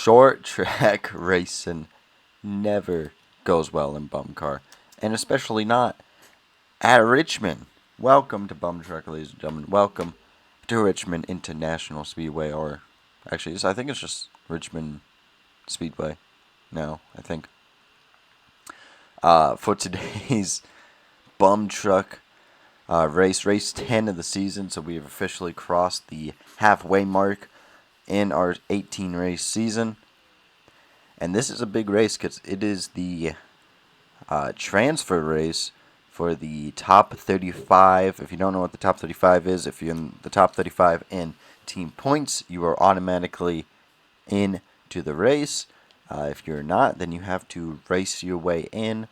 Short track racing never goes well in bum car, and especially not at Richmond. Welcome to BUMTRUCC, ladies and gentlemen. Welcome to Richmond International Speedway, or actually, I think it's just Richmond Speedway. No, I think. For today's BUMTRUCC race 10 of the season, so we have officially crossed the halfway mark in our 18 race season. And this is a big race because it is the transfer race for the top 35. If you don't know what the top 35 is, if you're in the top 35 in team points, you are automatically into the race. If you're not, then you have to race your way in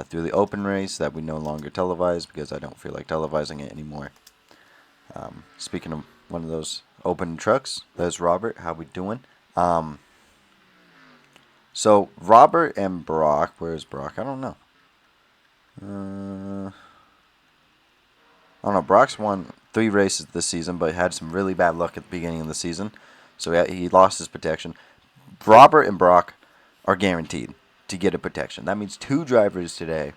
through the open race that we no longer televise because I don't feel like televising it anymore. Speaking of one of those open trucks, there's Robert. How we doing? So Robert and Brock, where's Brock? I don't know. I don't know. Brock's won 3 races this season, but had some really bad luck at the beginning of the season, so he lost his protection. Robert and Brock are guaranteed to get a protection. That means 2 drivers today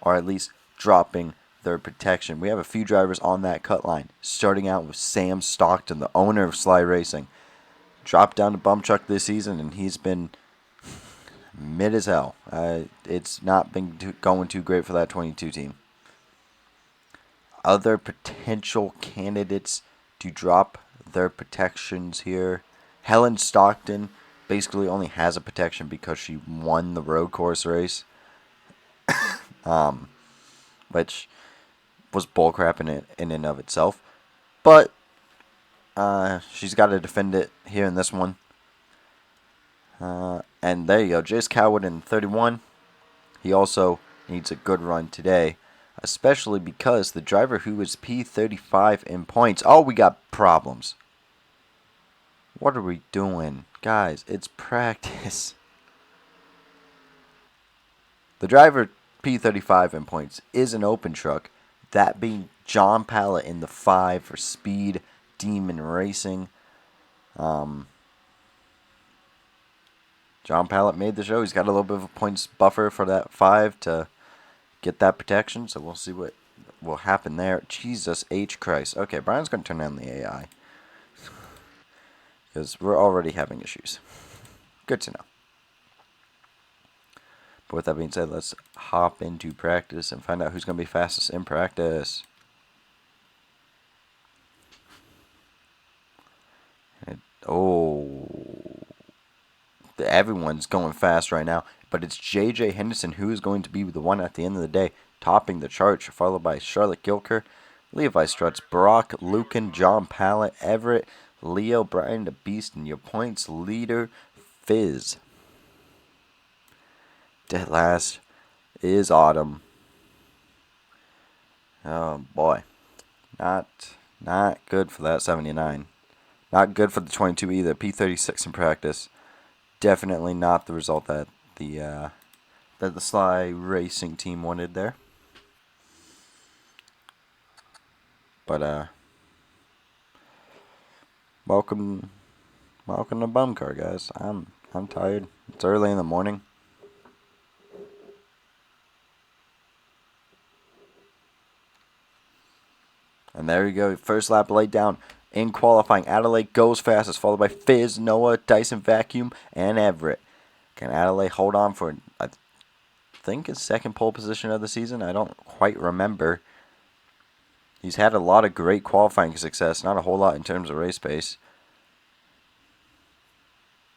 are at least dropping their protection. We have a few drivers on that cut line, starting out with Sam Stockton, the owner of Sly Racing. Dropped down to BUMTRUCC this season, and he's been mid as hell. It's not been going too great for that 22 team. Other potential candidates to drop their protections here. Helen Stockton basically only has a protection because she won the road course race, which was bullcrap in and of itself. But she's got to defend it here in this one. And there you go. Jace Coward in 31. He also needs a good run today, especially because the driver who is P35 in points. Oh, we got problems. What are we doing? Guys, it's practice. The driver P35 in points is an open truck, that being John Pallett in the 5 for Speed Demon Racing. John Pallett made the show. He's got a little bit of a points buffer for that 5 to get that protection, so we'll see what will happen there. Jesus H. Christ. Okay, Brian's going to turn on the AI because we're already having issues. Good to know. But with that being said, let's hop into practice and find out who's going to be fastest in practice. Everyone's going fast right now, but it's J.J. Henderson who is going to be the one at the end of the day, topping the chart, followed by Charlotte Gilker, Levi Strutz, Brock Lucan, John Pallett, Everett, Leo, Brian the Beast, and your points leader, Fizz. Dead last is Autumn. Oh boy, not good for that 79. Not good for the 22 either. P36 in practice. Definitely not the result that the Sly Racing team wanted there. But welcome to Bum Car, guys. I'm tired. It's early in the morning. And there you go. First lap laid down. In qualifying, Adelaide goes fastest, followed by Fizz, Noah, Dyson Vacuum, and Everett. Can Adelaide hold on for, I think, his second pole position of the season? I don't quite remember. He's had a lot of great qualifying success, not a whole lot in terms of race pace.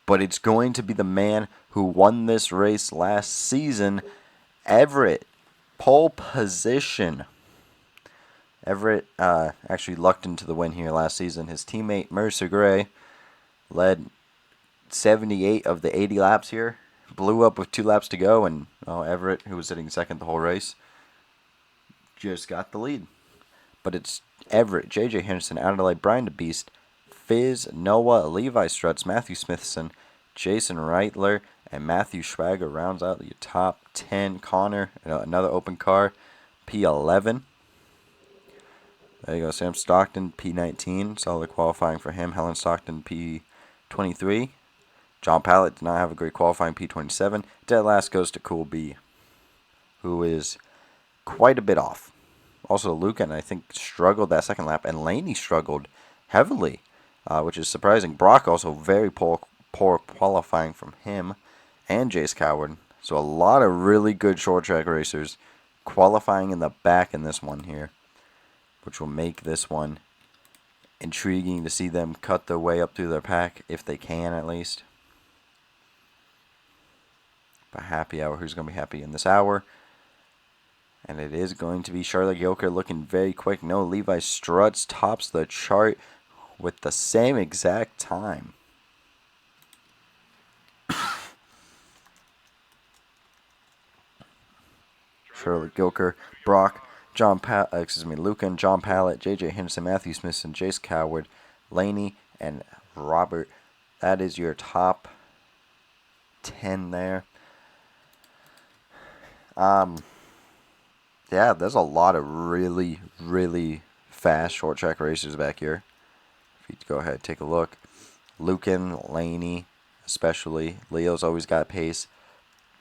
But it's going to be the man who won this race last season, Everett. Pole position. Everett actually lucked into the win here last season. His teammate Mercer Gray led 78 of the 80 laps here. Blew up with 2 laps to go, and Everett, who was sitting second the whole race, just got the lead. But it's Everett, J.J. Henderson, Adelaide, Brian the Beast, Fizz, Noah, Levi Strutz, Matthew Smithson, Jason Reitler, and Matthew Schwager rounds out your top 10. Connor, another open car, P11. There you go. Sam Stockton, P19. Solid qualifying for him. Helen Stockton, P23. John Pallet did not have a great qualifying P27. Dead last goes to Cool B, who is quite a bit off. Also, Lucan, I think, struggled that second lap, and Laney struggled heavily, which is surprising. Brock also very poor qualifying from him and Jace Coward. So a lot of really good short track racers qualifying in the back in this one here, which will make this one intriguing to see them cut their way up through their pack, if they can at least. But happy hour, who's going to be happy in this hour? And it is going to be Charlotte Yoker looking very quick. No, Levi Strutz tops the chart with the same exact time. Charlotte Gilker, Brock, Lucan, John Pallet, J.J. Henderson, Matthew Smith, and Jace Coward, Laney, and Robert. That is your top 10 there. Yeah, there's a lot of really, really fast short track racers back here. If you go ahead and take a look. Lucan, Laney, especially. Leo's always got pace.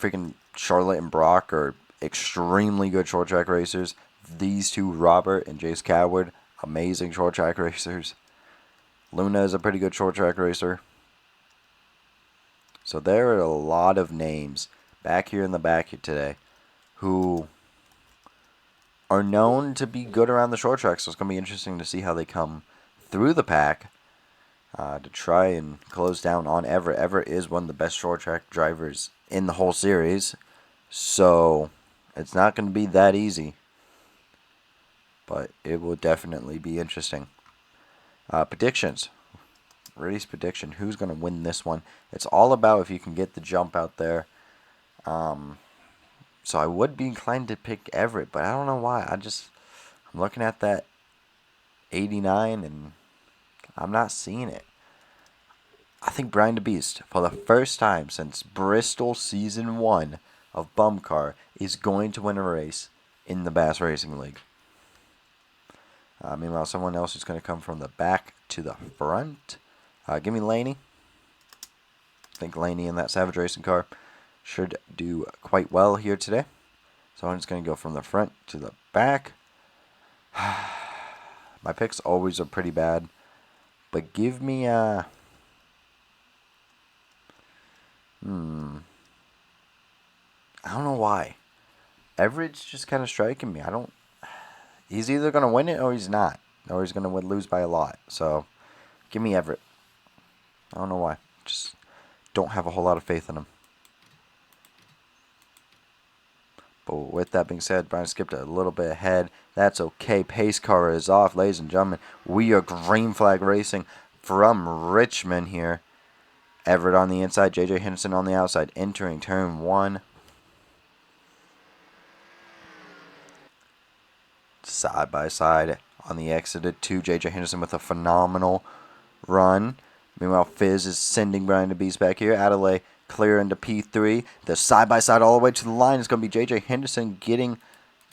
Freaking Charlotte and Brock are extremely good short track racers. These two, Robert and Jace Coward, amazing short track racers. Luna is a pretty good short track racer. So there are a lot of names back here in the back here today who are known to be good around the short track. So it's going to be interesting to see how they come through the pack to try and close down on Everett. Everett is one of the best short track drivers in the whole series. So it's not going to be that easy. But it will definitely be interesting. Predictions. Race prediction. Who's going to win this one? It's all about if you can get the jump out there. So I would be inclined to pick Everett, but I don't know why. I'm looking at that 89 and I'm not seeing it. I think Brian DeBeast, for the first time since Bristol Season 1 of BUMTRUCC, is going to win a race in the Bass Racing League. Meanwhile, someone else is going to come from the back to the front. Give me Laney. I think Laney in that Savage Racing car should do quite well here today. So I'm just going to go from the front to the back. My picks always are pretty bad. But give me I don't know why. Everett's just kind of striking me. He's either going to win it or he's not. Or he's going to lose by a lot. So give me Everett. I don't know why. Just don't have a whole lot of faith in him. But with that being said, Brian skipped a little bit ahead. That's okay. Pace car is off, ladies and gentlemen. We are green flag racing from Richmond here. Everett on the inside, J.J. Henderson on the outside, entering turn 1. Side by side on the exit at 2. J.J. Henderson with a phenomenal run. Meanwhile, Fizz is sending Brian DeBeast back here. Adelaide clear into P3. The side by side all the way to the line is going to be J.J. Henderson getting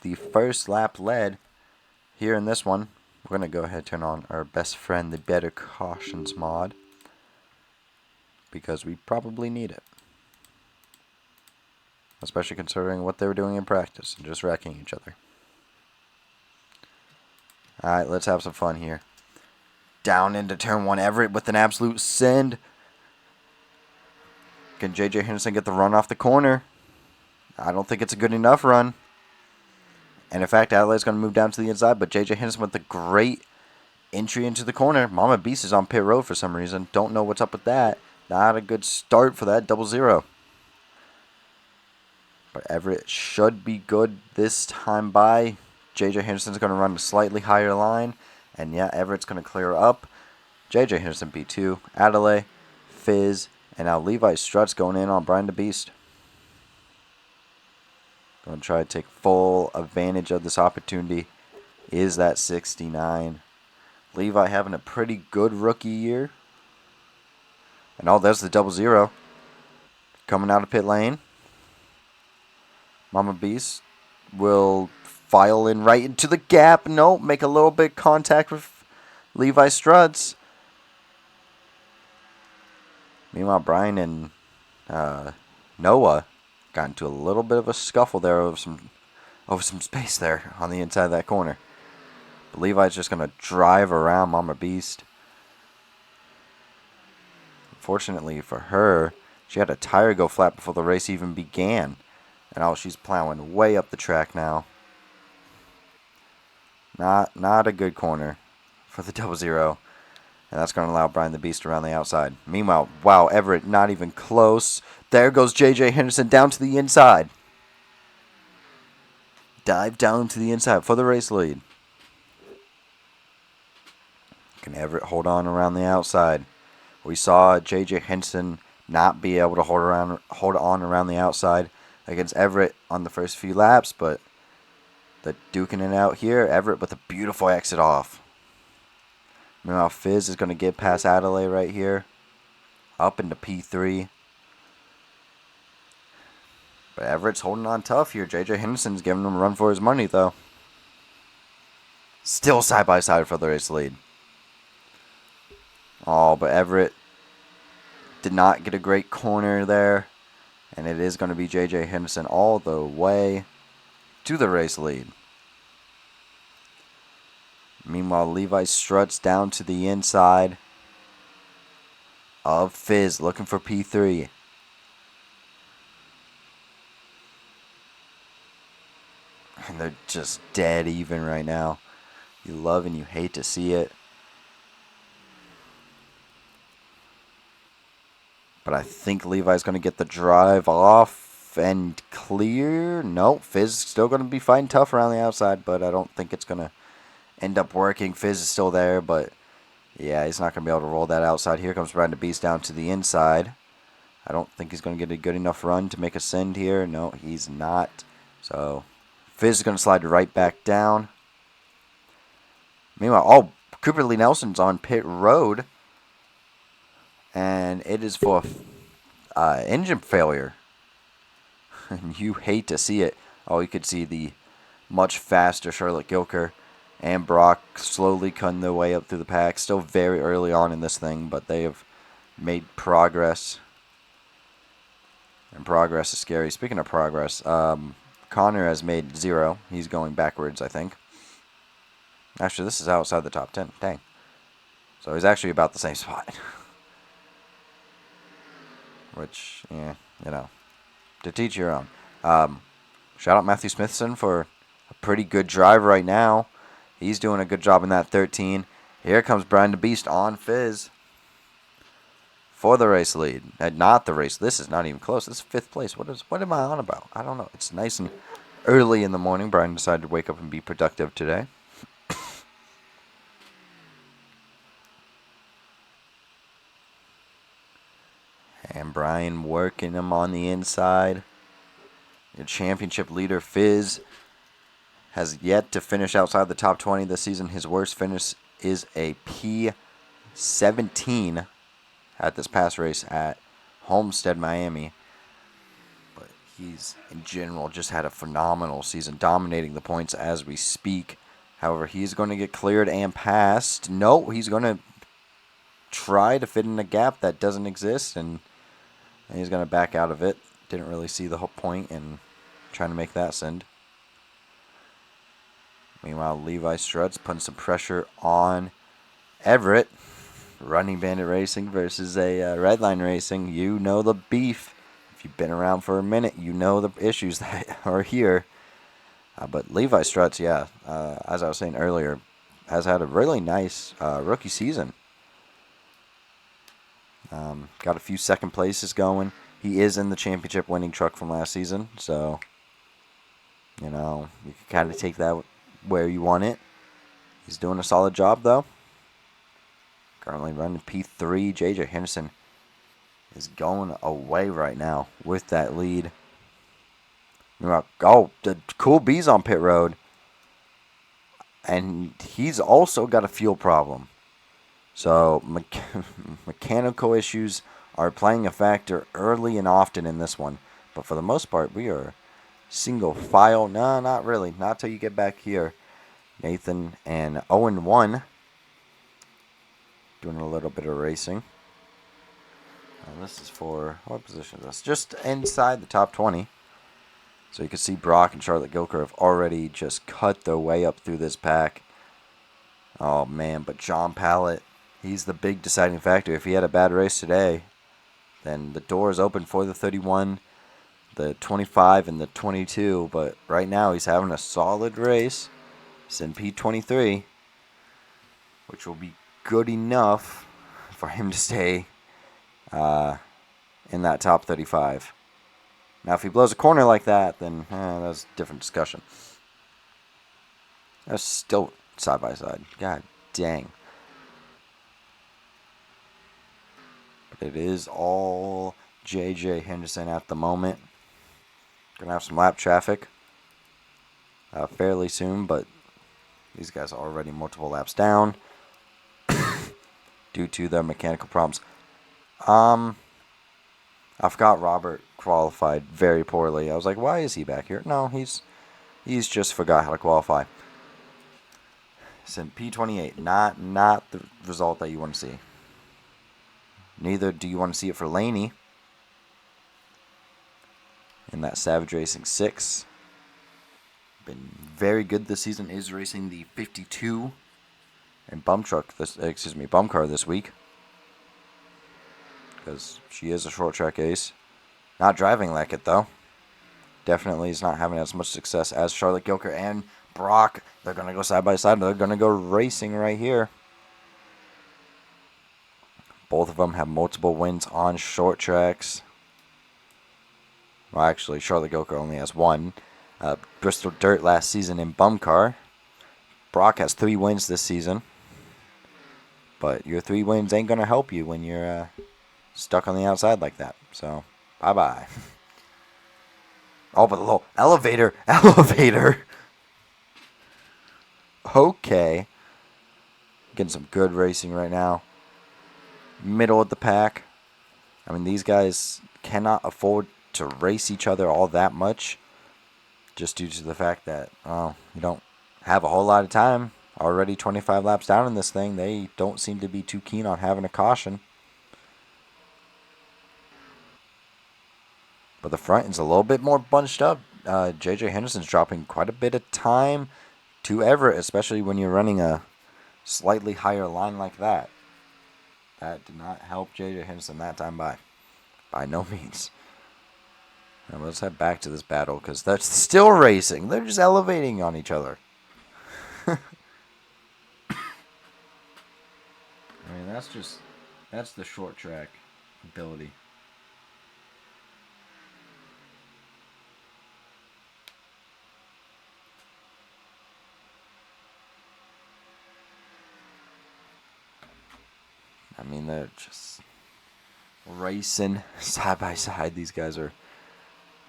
the first lap led here in this one. We're going to go ahead and turn on our best friend, the Better Cautions mod, because we probably need it. Especially considering what they were doing in practice and just wrecking each other. Alright, let's have some fun here. Down into turn 1, Everett with an absolute send. Can J.J. Henderson get the run off the corner? I don't think it's a good enough run. And in fact, Adelaide's going to move down to the inside, but J.J. Henderson with a great entry into the corner. Mama Beast is on pit road for some reason. Don't know what's up with that. Not a good start for that 0-0. But Everett should be good this time by. J.J. Henderson's going to run a slightly higher line. And yeah, Everett's going to clear up. J.J. Henderson P2. Adelaide, Fizz, and now Levi Strutz going in on Brian DeBeast. Going to try to take full advantage of this opportunity. Is that 69. Levi having a pretty good rookie year. And oh, there's the 0-0. Coming out of pit lane. Mama Beast will file in right into the gap. No, make a little bit of contact with Levi Strutz. Meanwhile, Brian and Noah got into a little bit of a scuffle there over some space there on the inside of that corner. But Levi's just going to drive around Mama Beast. Fortunately for her, she had a tire go flat before the race even began. And oh, she's plowing way up the track now. Not a good corner for the 00. And that's going to allow Brian the Beast around the outside. Meanwhile, wow, Everett not even close. There goes J.J. Henderson down to the inside. Dive down to the inside for the race lead. Can Everett hold on around the outside? We saw J.J. Henderson not be able to hold on around the outside against Everett on the first few laps, but the duking it out here, Everett with a beautiful exit off. Meanwhile, Fizz is going to get past Adelaide right here, up into P3. But Everett's holding on tough here. J.J. Henderson's giving him a run for his money, though. Still side by side for the race lead. Oh, but Everett did not get a great corner there. And it is going to be J.J. Henderson all the way to the race lead. Meanwhile, Levi struts down to the inside of Fizz, looking for P3. And they're just dead even right now. You love and you hate to see it. But I think Levi's going to get the drive off and clear. No, Fizz still going to be fighting tough around the outside, but I don't think it's going to end up working. Fizz is still there, but yeah, he's not going to be able to roll that outside. Here comes Brian the Beast down to the inside. I don't think he's going to get a good enough run to make a send here. No, he's not. So Fizz is going to slide right back down. Meanwhile, oh, Cooper Lee Nelson's on pit road. And it is for engine failure. And you hate to see it. Oh, you could see the much faster Charlotte Gilker and Brock slowly cutting their way up through the pack. Still very early on in this thing, but they have made progress. And progress is scary. Speaking of progress, Connor has made 0. He's going backwards, I think. Actually, this is outside the top 10. Dang. So he's actually about the same spot. Which, yeah, you know, to teach your own. Shout out Matthew Smithson for a pretty good drive right now. He's doing a good job in that 13. Here comes Brian the Beast on Fizz for the race lead. Not the race. This is not even close. This is 5th place. What am I on about? I don't know. It's nice and early in the morning. Brian decided to wake up and be productive today. And Brian working him on the inside. Your championship leader, Fizz, has yet to finish outside the top 20 this season. His worst finish is a P17 at this past race at Homestead, Miami. But he's, in general, just had a phenomenal season, dominating the points as we speak. However, he's going to get cleared and passed. No, he's going to try to fit in a gap that doesn't exist, and he's going to back out of it. Didn't really see the whole point in trying to make that send. Meanwhile, Levi Struts putting some pressure on Everett. Running Bandit Racing versus a Redline Racing. You know the beef. If you've been around for a minute, you know the issues that are here. But Levi Struts, yeah, as I was saying earlier, has had a really nice rookie season. Got a few second places going. He is in the championship winning truck from last season, so, you know, you can kind of take that where you want it. He's doing a solid job, though. Currently running P3. J.J. Henderson is going away right now with that lead. Oh, the Cool B's on pit road. And he's also got a fuel problem. So mechanical issues are playing a factor early and often in this one. But for the most part, we are single file. No, not really. Not till you get back here. Nathan and 0-1. Doing a little bit of racing. And this is for, what position is this? Just inside the top 20. So you can see Brock and Charlotte Gilker have already just cut their way up through this pack. Oh, man, but John Pallet, he's the big deciding factor. If he had a bad race today, then the door is open for the 31, the 25, and the 22. But right now he's having a solid race. He's in P23, which will be good enough for him to stay in that top 35. Now, if he blows a corner like that, then that's a different discussion. That's still side by side. God dang. But it is all J.J. Henderson at the moment. Gonna have some lap traffic fairly soon, but these guys are already multiple laps down due to their mechanical problems. I forgot Robert qualified very poorly. I was like, why is he back here? No, he's just forgot how to qualify. It's in P28, not the result that you want to see. Neither do you want to see it for Laney in that Savage Racing 6. Been very good this season. Is racing the 52 and BUMTRUCC this week, because she is a short track ace. Not driving like it though. Definitely is not having as much success as Charlotte Gilker and Brock. They're going to go side by side. They're going to go racing right here. Both of them have multiple wins on short tracks. Well, actually, Charlotte Gilker only has one. Bristol Dirt last season in bum car. Brock has 3 wins this season. But your 3 wins ain't going to help you when you're stuck on the outside like that. So, bye-bye. Oh, but a little elevator. Okay. Getting some good racing right now. Middle of the pack. I mean, these guys cannot afford to race each other all that much, just due to the fact that you don't have a whole lot of time. Already 25 laps down in this thing. They don't seem to be too keen on having a caution. But the front is a little bit more bunched up. J.J. Henderson's dropping quite a bit of time to Everett, especially when you're running a slightly higher line like that. That did not help J.J. Henderson that time by no means. Now let's head back to this battle, because they're still racing. They're just elevating on each other. I mean, that's the short track ability. I mean, they're just racing side by side. These guys are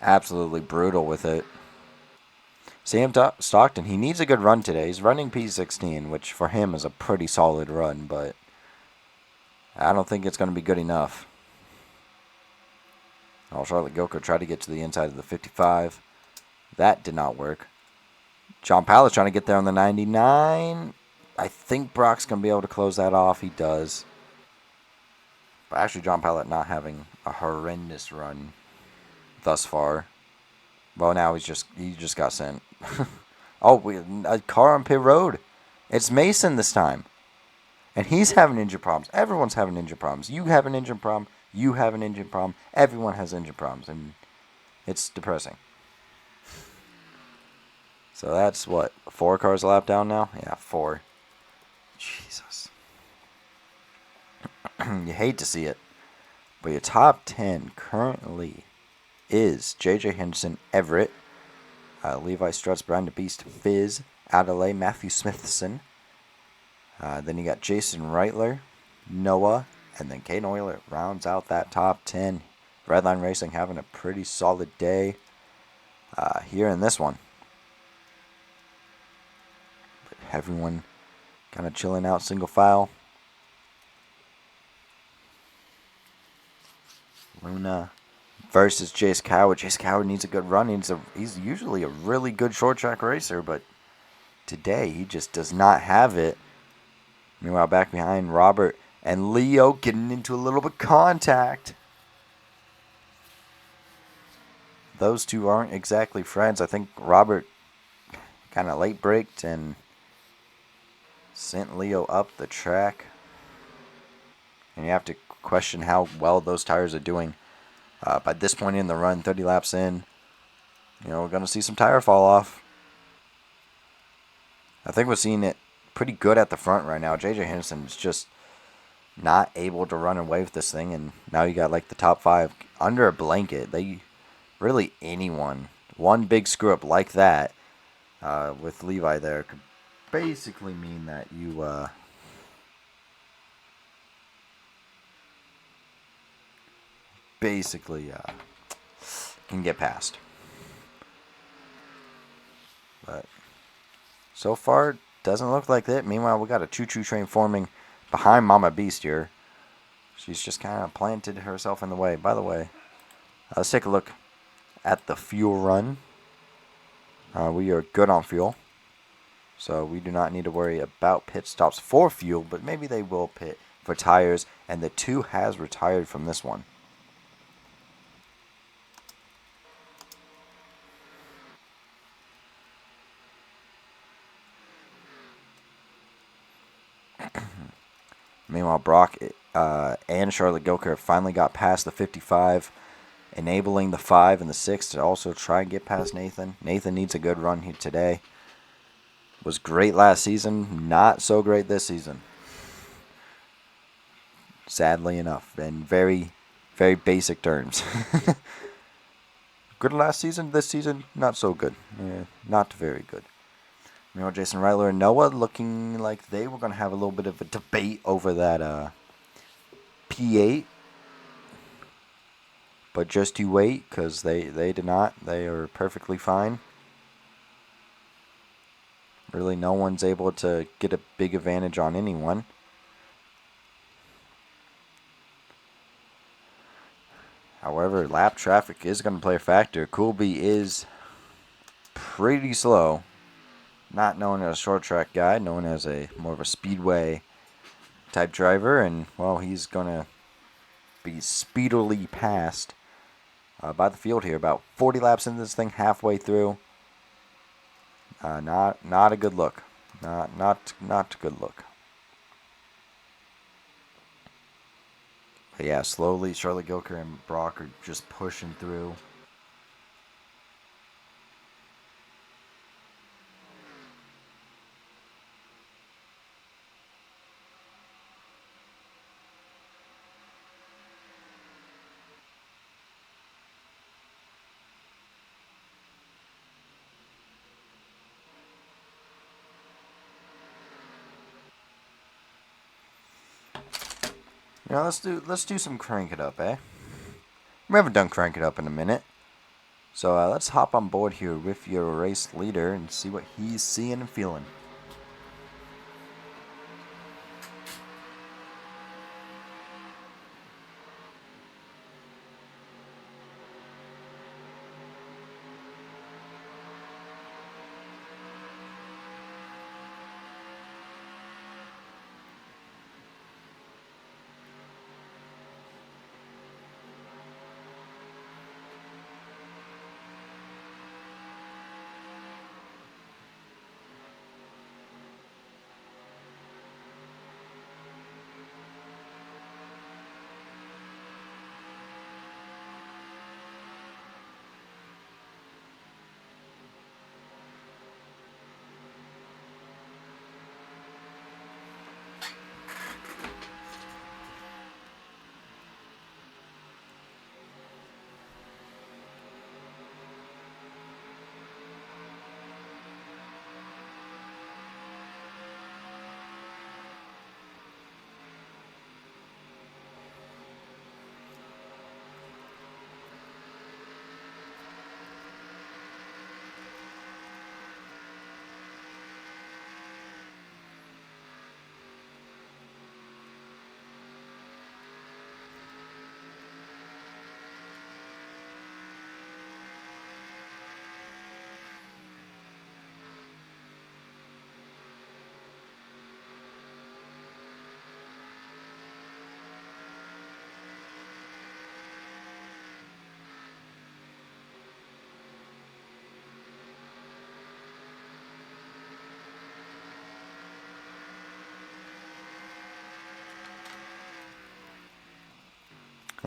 absolutely brutal with it. Sam Stockton, he needs a good run today. He's running P16, which for him is a pretty solid run, but I don't think it's going to be good enough. Charlotte Gilker tried to get to the inside of the 55. That did not work. John Pallet's trying to get there on the 99. I think Brock's going to be able to close that off. He does. But actually, John Pallet not having a horrendous run thus far. Well, now he just got sent. A car on pit road. It's Mason this time. And he's having engine problems. Everyone's having engine problems. You have an engine problem. You have an engine problem. Everyone has engine problems. And it's depressing. So that's what? 4 cars a lap down now? Yeah, 4. Jesus. You hate to see it. But your top 10 currently is J.J. Henderson, Everett, Levi Strutz, Brian the Beast, Fizz, Adelaide, Matthew Smithson. Then you got Jason Reitler, Noah, and then Caden Euler rounds out that top 10. Redline Racing having a pretty solid day here in this one. But everyone kind of chilling out single file. Luna versus Jace Coward. Jace Coward needs a good run. He's usually a really good short track racer, but today he just does not have it. Meanwhile, back behind, Robert and Leo getting into a little bit of contact. those two aren't exactly friends. I think Robert kind of late braked and sent Leo up the track. And you have to question how well those tires are doing. By this point in the run, 30 laps in, we're going to see some tire fall off. I think we're seeing it pretty good at the front right now. JJ Henderson is just not able to run away with this thing, and now you got like the top 5 under a blanket. Really anyone, one big screw up like that with Levi there could basically mean that you basically can get past. But so far, doesn't look like that. Meanwhile, we got a choo-choo train forming behind Mama Beast here. She's just kind of planted herself in the way. By the way, let's take a look at the fuel run. We are good on fuel, so we do not need to worry about pit stops for fuel, but maybe they will pit for tires, and the 2 has retired from this one. Meanwhile, Brock and Charlotte Gilker finally got past the 55, enabling the 5 and the 6 to also try and get past Nathan. Nathan needs a good run here today. Was great last season, not so great this season. Sadly enough, in very, very basic terms. Good last season, this season, not so good. Not very good. Jason Reitler and Noah looking like they were going to have a little bit of a debate over that P8. But just you wait, because they did not. They are perfectly fine. Really, no one's able to get a big advantage on anyone. However, lap traffic is going to play a factor. Coolby is pretty slow. Not known as a short track guy, known as a more of a speedway type driver. And, well, he's going to be speedily passed by the field here. About 40 laps into this thing, halfway through. Not a good look. Not a good look. But yeah, slowly Charlotte Gilker and Brock are just pushing through. Let's do some crank it up, eh? We haven't done crank it up in a minute. So let's hop on board here with your race leader and see what he's seeing and feeling.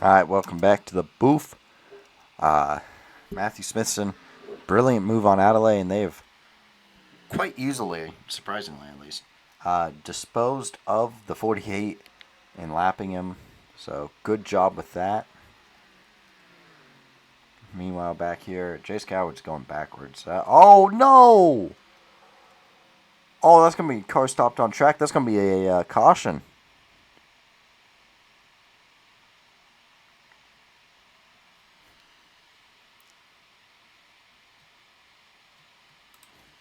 All right, welcome back to the booth. Matthew Smithson, brilliant move on Adelaide, and they've quite easily, surprisingly at least, disposed of the 48 and lapping him. So good job with that. Meanwhile, back here, Jace Coward's going backwards. Oh no! Oh, that's gonna be car stopped on track. That's gonna be a caution.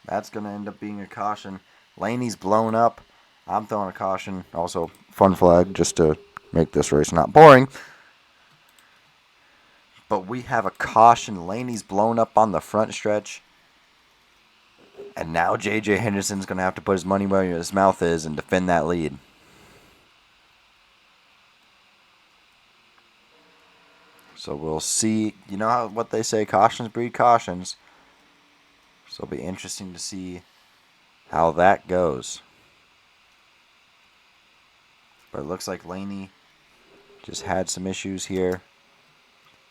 That's going to end up being a caution. Laney's blown up. I'm throwing a caution. Also, fun flag just to make this race not boring. But we have a caution. Laney's blown up on the front stretch. And now J.J. Henderson's going to have to put his money where his mouth is and defend that lead. So we'll see. You know what they say, cautions breed cautions. So it'll be interesting to see how that goes. But it looks like Laney just had some issues here.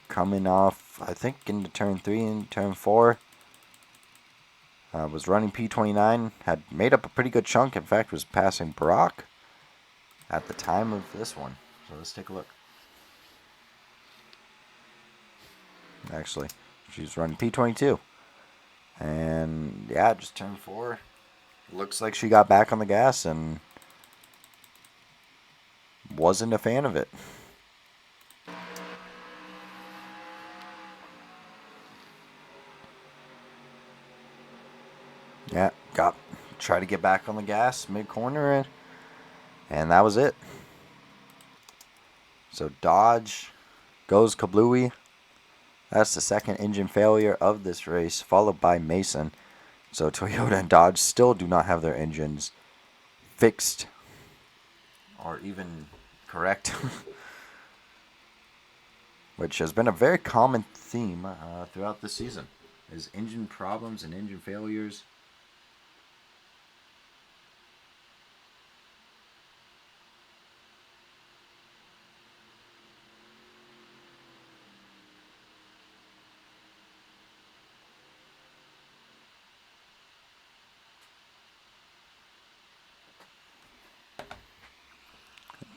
Coming off, I think, into turn 3 and turn 4. Was running P29. Had made up a pretty good chunk. In fact, was passing Brock at the time of this one. So let's take a look. Actually, she's running P22. And yeah, just turned 4. Looks like she got back on the gas and wasn't a fan of it. Yeah, try to get back on the gas mid-corner, and that was it. So Dodge goes kablooey. That's the second engine failure of this race, followed by Mason. So Toyota and Dodge still do not have their engines fixed or even correct, which has been a very common theme throughout the season, is engine problems and engine failures.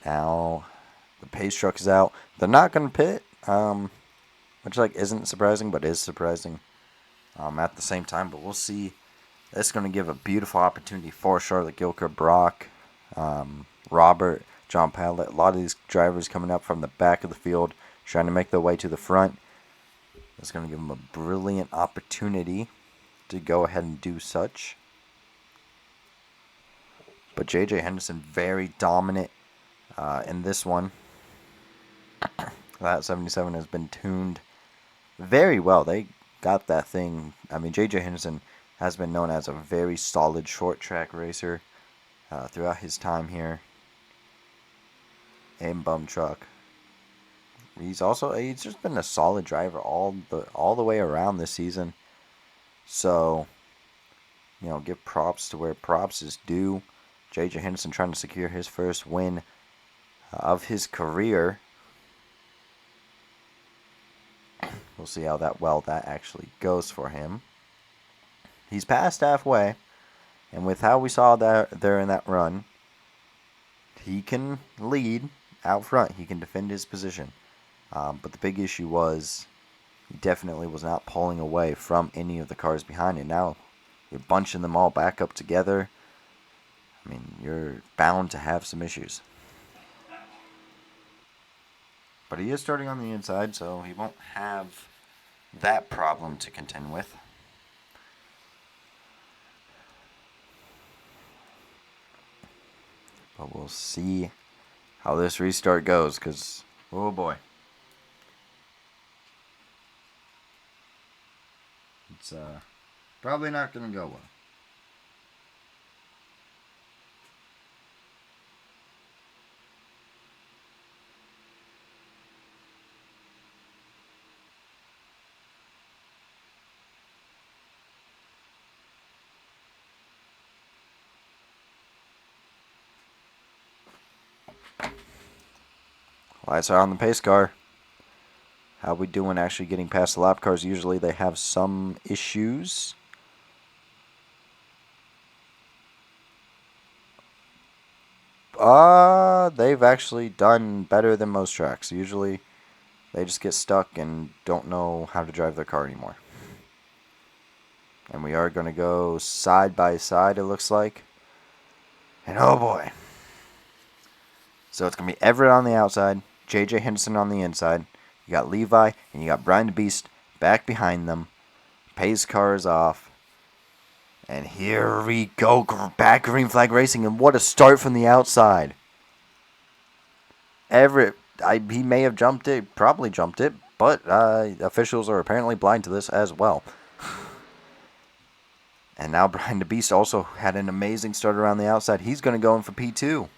Now the pace truck is out. They're not going to pit, which isn't surprising, but is surprising at the same time. But we'll see. That's going to give a beautiful opportunity for Charlotte Gilker, Brock, Robert, John Pallett. A lot of these drivers coming up from the back of the field, trying to make their way to the front. That's going to give them a brilliant opportunity to go ahead and do such. But J.J. Henderson, very dominant in this one. That 77 has been tuned very well. They got that thing. I mean, J.J. Henderson has been known as a very solid short track racer throughout his time here in BUMTRUCC. He's just been a solid driver all the way around this season. So, give props to where props is due. J.J. Henderson trying to secure his first win of his career. We'll see how that actually goes for him. He's past halfway, and with how we saw there in that run, he can lead out front. He can defend his position. But the big issue was he definitely was not pulling away from any of the cars behind him. Now you're bunching them all back up together. I mean, you're bound to have some issues. But he is starting on the inside, so he won't have that problem to contend with. But we'll see how this restart goes, because, oh boy. It's probably not going to go well. Lights are on the pace car. How we doing actually getting past the lap cars? Usually they have some issues. They've actually done better than most tracks. Usually they just get stuck and don't know how to drive their car anymore. And we are going to go side by side, it looks like. And oh boy. So it's going to be Everett on the outside, J.J. Henderson on the inside. You got Levi, and you got Brian the Beast back behind them. Pace car is off. And here we go, back green flag racing, and what a start from the outside. Everett, he may have jumped it, probably jumped it, but officials are apparently blind to this as well. And now Brian the Beast also had an amazing start around the outside. He's going to go in for P2.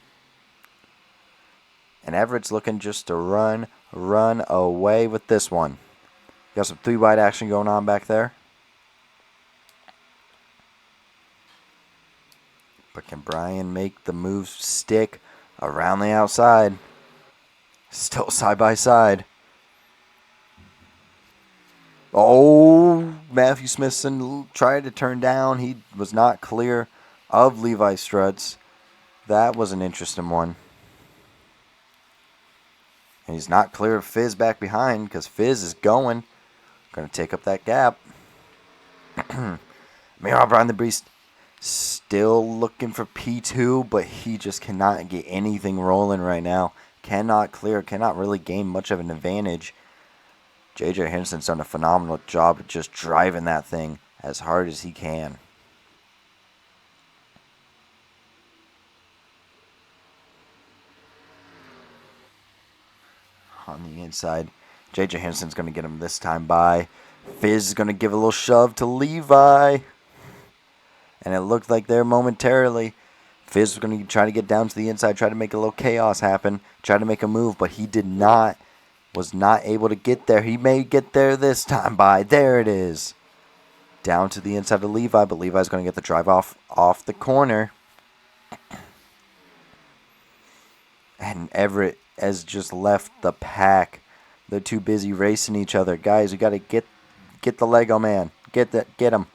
And Everett's looking just to run away with this one. Got some 3 wide action going on back there. But can Brian make the move stick around the outside? Still side by side. Oh, Matthew Smithson tried to turn down. He was not clear of Levi Strutz. That was an interesting one. And he's not clear of Fizz back behind because Fizz is going to take up that gap. Meanwhile, Brian the Beast still looking for P2, but he just cannot get anything rolling right now. Cannot clear, cannot really gain much of an advantage. J.J. Henderson's done a phenomenal job of just driving that thing as hard as he can. On the inside, J.J. Henderson's going to get him this time by. Fizz is going to give a little shove to Levi. And it looked like there momentarily. Fizz was going to try to get down to the inside, try to make a little chaos happen, try to make a move, but he did not. Was not able to get there. He may get there this time by. There it is. Down to the inside of Levi, but Levi's going to get the drive off the corner. And Everett has just left the pack. They're too busy racing each other. Guys, we got to get the Lego man. Get him.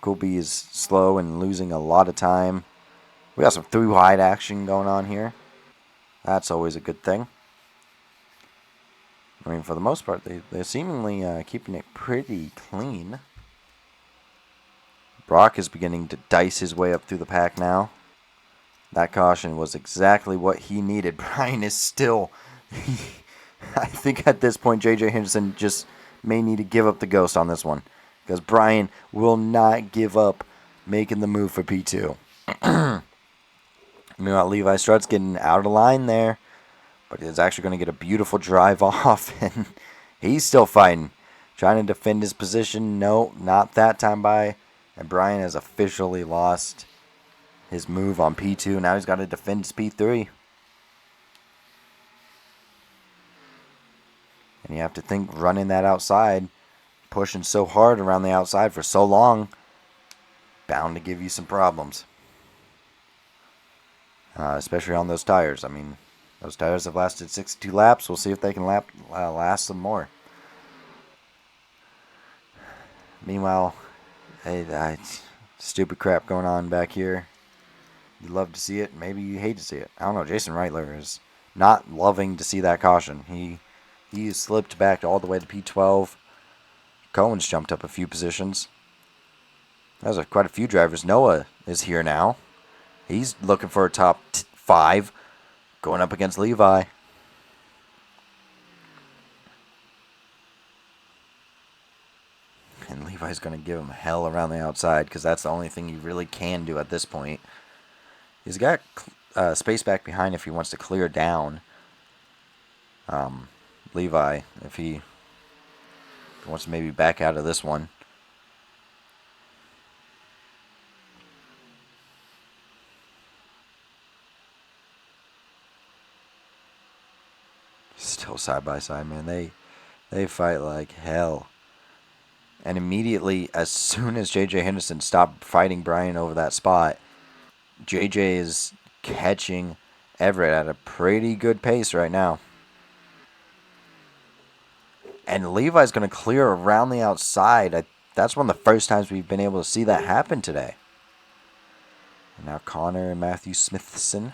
Kobe is slow and losing a lot of time. We got some 3 wide action going on here. That's always a good thing. I mean, for the most part, they're seemingly keeping it pretty clean. Brock is beginning to dice his way up through the pack now. That caution was exactly what he needed. Brian is still... I think at this point, J.J. Henderson just may need to give up the ghost on this one. Because Brian will not give up making the move for P2. Meanwhile, Levi Strut's getting out of line there. But he's actually going to get a beautiful drive off. And he's still fighting. Trying to defend his position. No, not that time by. And Brian has officially lost his move on P2. Now he's got to defend his P3. And you have to think running that outside, pushing so hard around the outside for so long, bound to give you some problems. Especially on those tires. I mean, those tires have lasted 62 laps. We'll see if they can last some more. Meanwhile, stupid crap going on back here. You love to see it. Maybe you hate to see it. I don't know. Jason Reitler is not loving to see that caution. He slipped back all the way to P12. Cohen's jumped up a few positions. There's quite a few drivers. Noah is here now. He's looking for a top 5, going up against Levi. And Levi's going to give him hell around the outside because that's the only thing he really can do at this point. He's got space back behind if he wants to clear down Levi, if he wants to maybe back out of this one. Still side by side, man. They fight like hell. And immediately, as soon as J.J. Henderson stopped fighting Brian over that spot, J.J. is catching Everett at a pretty good pace right now. And Levi's going to clear around the outside. That's one of the first times we've been able to see that happen today. And now Connor and Matthew Smithson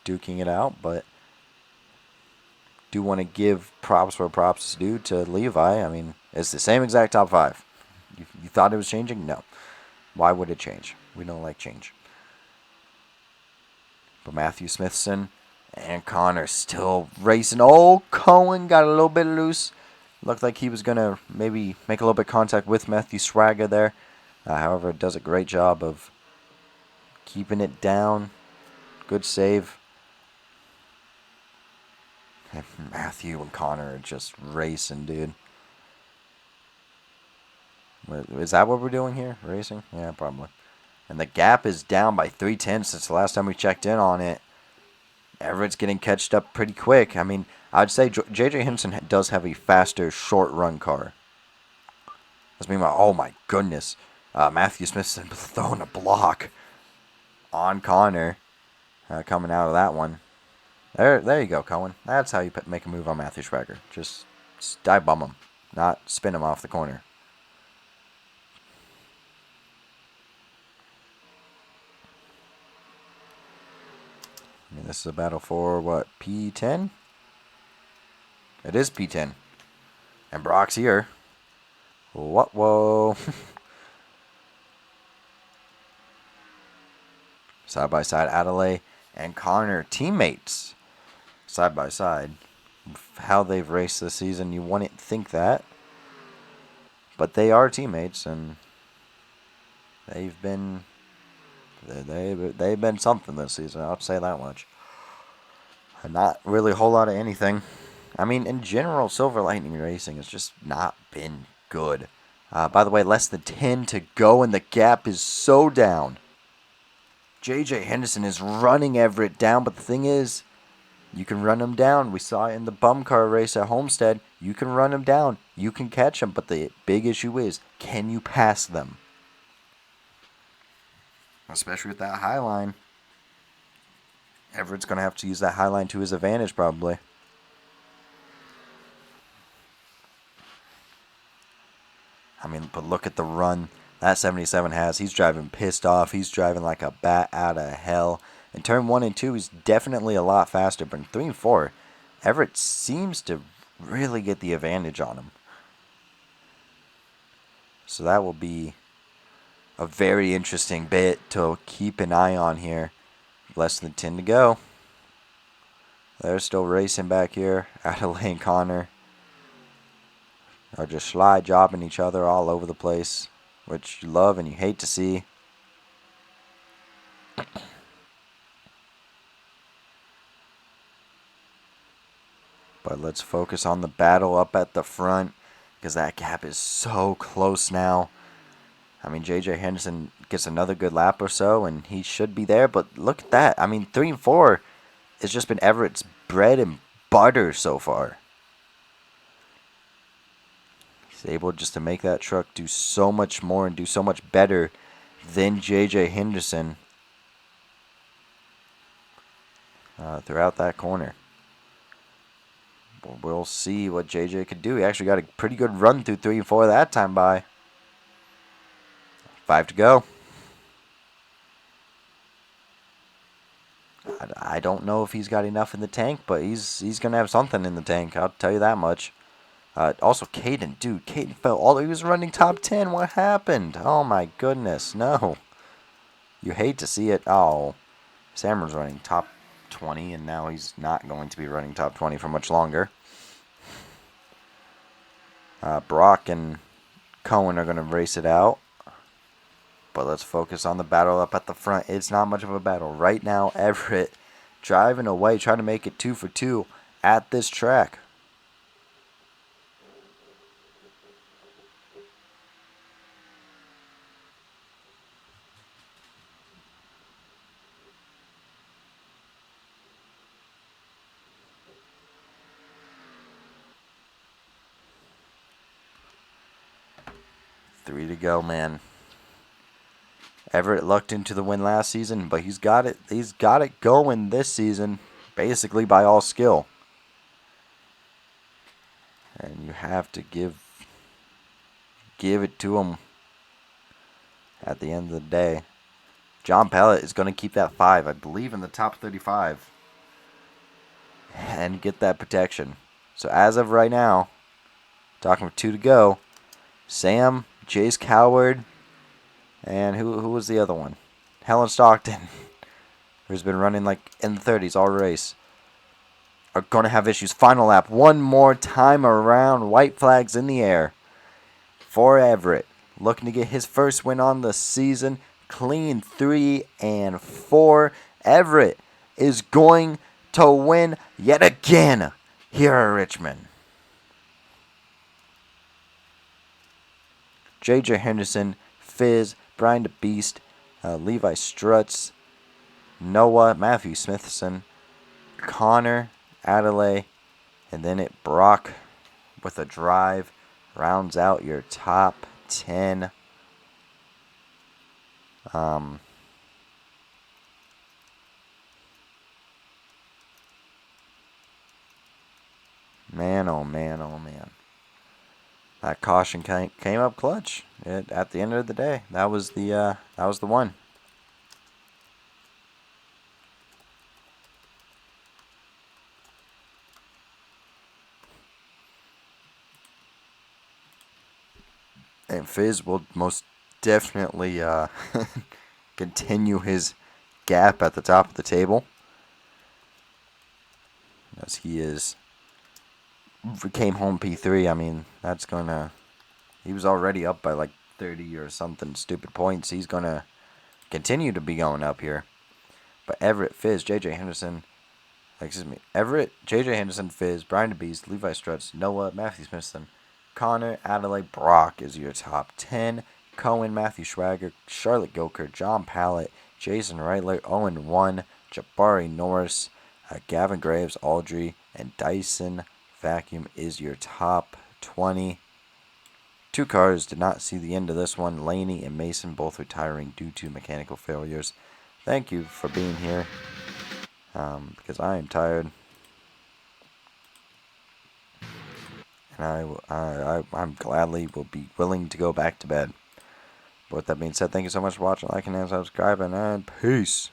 duking it out, but do want to give props where props is due to Levi. I mean, it's the same exact top 5. You thought it was changing? No. Why would it change? We don't like change. But Matthew Smithson and Connor still racing. Oh, Cohen got a little bit loose. Looked like he was going to maybe make a little bit of contact with Matthew Swagger there. However, does a great job of keeping it down. Good save. And Matthew and Connor are just racing, dude. Is that what we're doing here? Racing? Yeah, probably. And the gap is down by 3/10 since the last time we checked in on it. Everett's getting catched up pretty quick. I mean, I'd say J.J. Henderson does have a faster short run car. That's meanwhile, oh my goodness. Matthew Smithson throwing a block on Connor. Coming out of that one. There you go, Cohen. That's how you make a move on Matthew Schwager. Just dive bomb him, not spin him off the corner. I mean, this is a battle for, what, P10? It is P10. And Brock's here. What? Whoa. Side by side, Adelaide and Connor, teammates. Side by side. How they've raced this season, you wouldn't think that. But they are teammates, and they've been something this season. I'll say that much. Not really a whole lot of anything. I mean, in general, Silver Lightning Racing has just not been good. By the way, less than 10 to go, and the gap is so down. J.J. Henderson is running Everett down, but the thing is, you can run him down. We saw it in the bum car race at Homestead. You can run him down. You can catch him, but the big issue is, can you pass them? Especially with that high line. Everett's going to have to use that high line to his advantage, probably. I mean, but look at the run that 77 has. He's driving pissed off. He's driving like a bat out of hell. In turn 1 and 2, he's definitely a lot faster. But in 3 and 4, Everett seems to really get the advantage on him. So that will be a very interesting bit to keep an eye on here. Less than 10 to go. They're still racing back here. Adelaide and Connor are just slide jobbing each other all over the place, which you love and you hate to see. But let's focus on the battle up at the front, because that gap is so close now. I mean, J.J. Henderson gets another good lap or so, and he should be there. But look at that. I mean, 3 and 4 has just been Everett's bread and butter so far. He's able just to make that truck do so much more and do so much better than J.J. Henderson throughout that corner. But we'll see what J.J. could do. He actually got a pretty good run through 3 and 4 that time by. 5 to go. I don't know if he's got enough in the tank, but he's going to have something in the tank. I'll tell you that much. Also, Caden. Dude, Caden fell. He was running top 10. What happened? Oh, my goodness. No. You hate to see it. Oh, Sammer's running top 20, and now he's not going to be running top 20 for much longer. Brock and Cohen are going to race it out. But let's focus on the battle up at the front. It's not much of a battle. Right now, Everett driving away, trying to make it 2 for 2 at this track. Three to go, man. Everett lucked into the win last season, but he's got it. He's got it going this season, basically by all skill. And you have to give it to him at the end of the day. John Pellet is going to keep that 5, I believe, in the top 35 and get that protection. So as of right now, talking with 2 to go, Sam, Jace Coward, and who was the other one? Helen Stockton, who's been running like in the 30s all race, are going to have issues. Final lap, one more time around. White flags in the air for Everett. Looking to get his first win on the season. Clean 3 and 4. Everett is going to win yet again here at Richmond. J.J. Henderson, Fizz, Brian the Beast, Levi Strutz, Noah, Matthew Smithson, Connor, Adelaide, and then Brock with a drive rounds out your top 10. Man, oh man, oh man. That caution came up clutch. At the end of the day, that was the one. And Fizz will most definitely continue his gap at the top of the table, as he came home P3. I mean, that's gonna. He was already up by like 30 or something stupid points. He's gonna continue to be going up here. But Everett, Fizz, Everett, J.J. Henderson, Fizz, Brian the Beast, Levi Strutz, Noah, Matthew Smithson, Connor, Adelaide, Brock is your top 10. Cohen, Matthew Schwager, Charlotte Goker, John Pallett, Jason Reitler, Owen 1, Jabari Norris, Gavin Graves, Aldry, and Dyson Vacuum is your top 20. 2 cars did not see the end of this one. Laney and Mason both retiring due to mechanical failures. Thank you for being here, because I am tired. And I'm gladly will be willing to go back to bed. But with that being said, thank you so much for watching, liking, and subscribing, and peace.